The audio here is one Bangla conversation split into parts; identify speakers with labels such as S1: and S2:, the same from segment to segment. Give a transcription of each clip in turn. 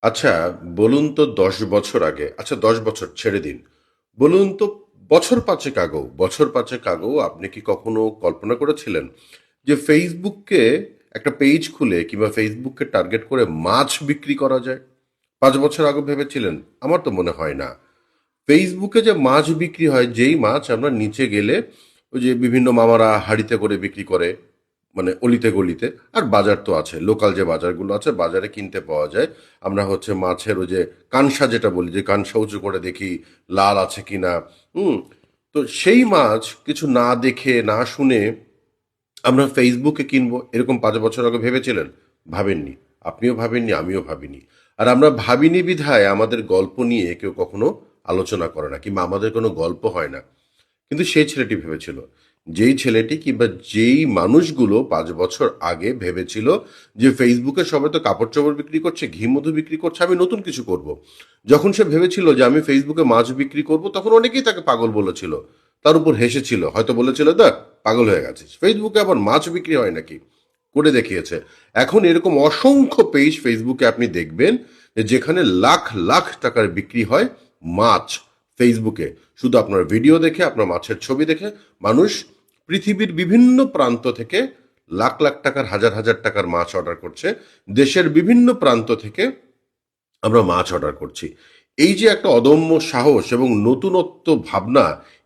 S1: আচ্ছা, বলুন তো ১০ বছর আগে, আচ্ছা ১০ বছর ছেড়ে দিন। বলুন তো বছর ৫ আগেও আপনি কি কখনো কল্পনা করেছিলেন যে ফেসবুককে একটা পেজ খুলে কিংবা ফেসবুককে টার্গেট করে মাছ বিক্রি করা যায়? ৫ বছর আগে ভেবেছিলেন? আমার তো মনে হয় না। ফেসবুকে যে মাছ বিক্রি হয়, যেই মাছ আমরা নিচে গেলে ওই যে বিভিন্ন মামারা হাঁড়িতে করে বিক্রি করে, মানে অলিতে গলিতে। আর বাজার তো আছে, লোকাল যে বাজারগুলো আছে বাজারে কিনতে পাওয়া যায়। আমরা হচ্ছে মাছের ওই যে কানসা যেটা বলি, যে কানসা উঁচু করে দেখি লাল আছে কিনা। হুম। তো সেই মাছ কিছু না দেখে না শুনে আমরা ফেসবুকে কিনবো, এরকম ৫ বছর আগে ভেবেছিলেন? ভাবেননি। আপনিও ভাবেননি, আমিও ভাবিনি। আর আমরা ভাবিনি বিধায় আমাদের গল্প নিয়ে কেউ কখনো আলোচনা করে না, কিংবা আমাদের কোনো গল্প হয় না। কিন্তু সেই ছেলেটি ভেবেছিল, যেই ছেলেটি কিংবা যেই মানুষগুলো ৫ বছর আগে ভেবেছিল যে ফেসবুকে সবাই তো কাপড় চোপড় বিক্রি করছে, ঘি মধু বিক্রি করছে, আমি নতুন কিছু করব। যখন সে ভেবেছিল যে আমি ফেসবুকে মাছ বিক্রি করব, তখন অনেকেই তাকে পাগল বলেছিল, তার উপর হেসেছিল, হয়তো বলেছিল দেখ পাগল হয়ে গেছিস, ফেসবুকে আবার মাছ বিক্রি হয় নাকি, করে দেখিয়েছে। এখন এরকম অসংখ্য পেজ ফেসবুকে আপনি দেখবেন যেখানে লাখ লাখ টাকার বিক্রি হয় মাছ ফেসবুকে। শুধু আপনার ভিডিও দেখে, আপনার মাছের ছবি দেখে মানুষ পৃথিবীর বিভিন্ন প্রান্ত থেকে লাখ লাখ টাকার, হাজার হাজার টাকার মাছ অর্ডার করছে। দেশের বিভিন্ন প্রান্ত থেকে আমরা মাছ অর্ডার করছি। এই যে একটা অদম্য সাহস এবং নতুনত্ব ভাবনা,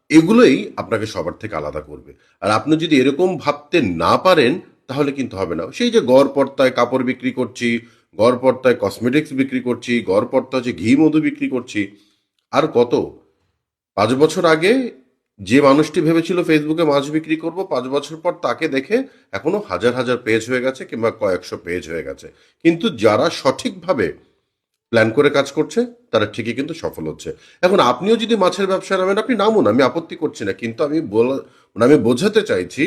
S1: এগুলোই আপনাকে সবার থেকে আলাদা করবে। আর আপনি যদি এরকম ভাবতে না পারেন, তাহলে কিন্তু হবে না। সেই যে গড়পড়তায় কাপড় বিক্রি করছি, গড়পড়তায় কসমেটিক্স বিক্রি করছি, গড়পড়তা হচ্ছে ঘি মধু বিক্রি করছি, আর কত। ৫ বছর আগে যে মানুষটি ভেবেছিল ফেসবুকে মাছ বিক্রি করব, ৫ বছর পর তাকে দেখে এখনো হাজার হাজার পেজ হয়ে গেছে কিংবা কয়েকশো পেজ হয়ে গেছে। কিন্তু যারা সঠিকভাবে প্ল্যান করে কাজ করছে, তারা ঠিকই কিন্তু সফল হচ্ছে। এখন আপনিও যদি মাছের ব্যবসায় নামেন, আপনি নামুন, আমি আপত্তি করছি না, কিন্তু আমি বোঝাতে চাইছি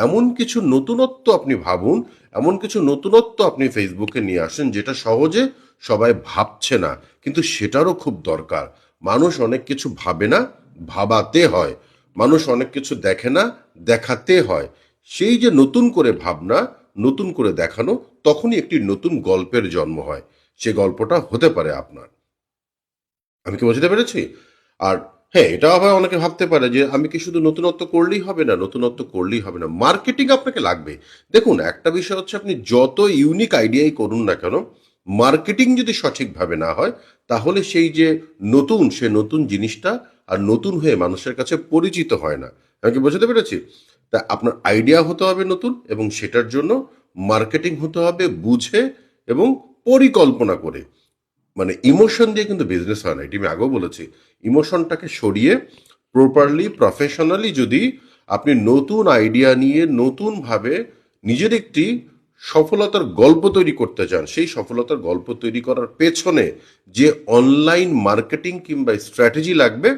S1: এমন কিছু নতুনত্ব আপনি ভাবুন, এমন কিছু নতুনত্ব আপনি ফেসবুকে নিয়ে আসেন যেটা সহজে সবাই ভাবছে না, কিন্তু সেটারও খুব দরকার। মানুষ অনেক কিছু ভাবে না, ভাবাতে হয়। মানুষ অনেক কিছু দেখে না, দেখাতে হয়। সেই যে নতুন করে ভাবনা, নতুন করে দেখানো, তখনই একটি নতুন গল্পের জন্ম হয়। সে গল্পটা হতে পারে আপনার। আমি কি বোঝাতে পেরেছি? আর হ্যাঁ, এটাও আবার অনেকে ভাবতে পারে যে আমি কি শুধু নতুনত্ব করলেই হবে? না, নতুনত্ব করলেই হবে না, মার্কেটিং আপনাকে লাগবে। দেখুন, একটা বিষয় হচ্ছে আপনি যত ইউনিক আইডিয়াই করুন না কেন, মার্কেটিং যদি সঠিকভাবে না হয়, তাহলে সেই যে নতুন, সে নতুন জিনিসটা আর নতুন হয়ে মানুষের কাছে পরিচিত হয় না। আমি কি বোঝাতে পেরেছি? তা আপনার আইডিয়া হতে হবে নতুন, এবং সেটার জন্য মার্কেটিং হতে হবে বুঝে এবং পরিকল্পনা করে। মানে ইমোশন দিয়ে কিন্তু বিজনেস হয় না, এটি আমি আগেও বলেছি। ইমোশনটাকে সরিয়ে প্রপারলি প্রফেশনালি যদি আপনি নতুন আইডিয়া নিয়ে নতুনভাবে নিজের একটি সফলতার গল্প তৈরি করতে চান, সেই সফলতার গল্প তৈরি করার পেছনে যে অনলাইন মার্কেটিং কিংবা স্ট্র্যাটেজি লাগবে,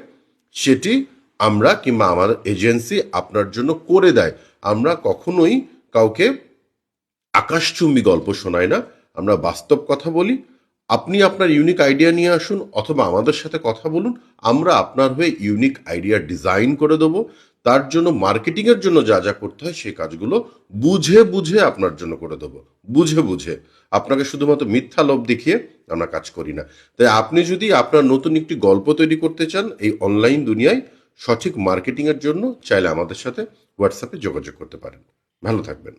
S1: সেটি আমরা কিংবা আমার এজেন্সি আপনার জন্য করে দেয়। আমরা কখনোই কাউকে আকাশচুম্বী গল্প শোনাই না, আমরা বাস্তব কথা বলি। আপনি আপনার ইউনিক আইডিয়া নিয়ে আসুন, অথবা আমাদের সাথে কথা বলুন, আমরা আপনার হয়ে ইউনিক আইডিয়া ডিজাইন করে দেবো। তার জন্য মার্কেটিংয়ের জন্য যা যা করতে হয় সেই কাজগুলো বুঝে বুঝে আপনার জন্য করে দেবো। বুঝে বুঝে, আপনাকে শুধুমাত্র মিথ্যা লোভ দেখিয়ে আমরা কাজ করি না। তাই আপনি যদি আপনার নতুন একটি গল্প তৈরি করতে চান এই অনলাইন দুনিয়ায়, সঠিক মার্কেটিংয়ের জন্য চাইলে আমাদের সাথে হোয়াটসঅ্যাপে যোগাযোগ করতে পারেন। ভালো থাকবেন।